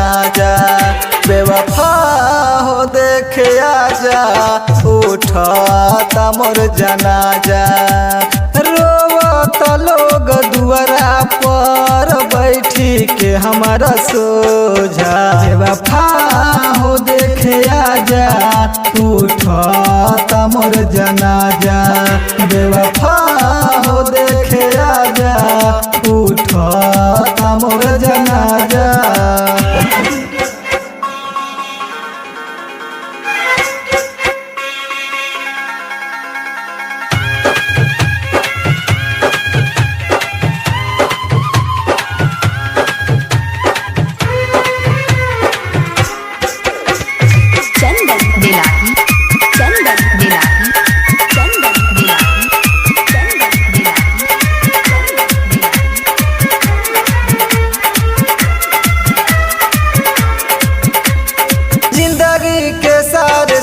जनाजा। बेवफा हो देखे आजा उठाता मोर जनाजा। रोवत लोग दुआरा पर बैठी के हमारा सोझा। बेवफा हो देखे आजा उठाता मोर जनाजा। बेवफा हो देखे आजा उठाता मोर जनाजा।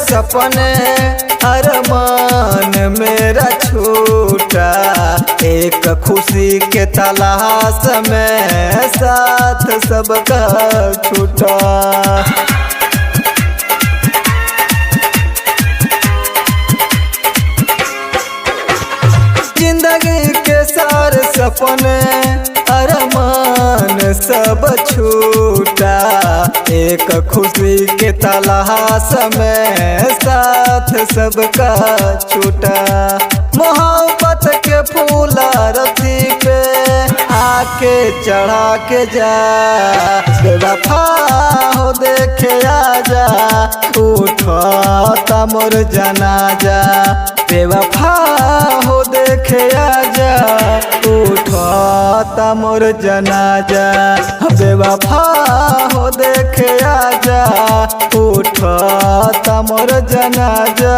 सपने अरमान मेरा छूटा। एक खुशी के तलाश में साथ सबका छूटा। जिंदगी के सारे सपने अरमान सब छूटा। एक खुशी के तलाश में साथ सबका छूटा। मोहब्बत के फूल रथी पे आके चढ़ा के जा। बेवफा हो देखे आजा उठाता मोर जनाजा। बेवफा हो देखे आजा उठाता मोर जनाजा। बेवफा हो देखे आजा उठाता मोर जनाजा।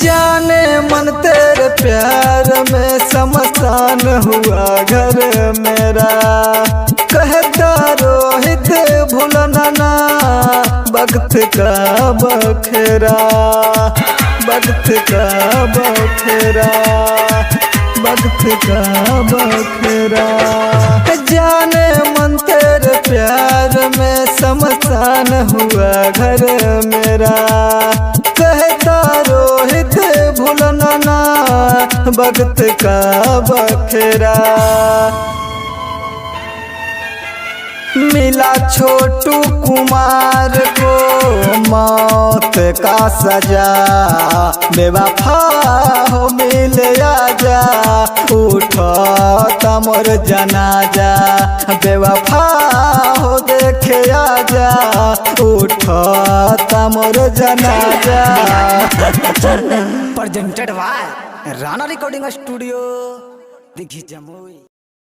जाने मन तेरे प्यार में शमशान हुआ घर मेरा। कहता रोहित भूलना ना वक्त का बखेरा। वक्त का बखेरा। वक्त का बखेरा। जाने मन तेरे प्यार में शमशान हुआ घर मेरा। कहता रोहित भूलना ना वक्त का बखेरा। मिला छोटू कुमार को मौत का सजा। बेवफा हो मिल आजा उठाता मोर जनाजा। बेवफा हो देखे आजा उठाता मोर जनाजा। Presented by Rana recording studio Dighi Jamui.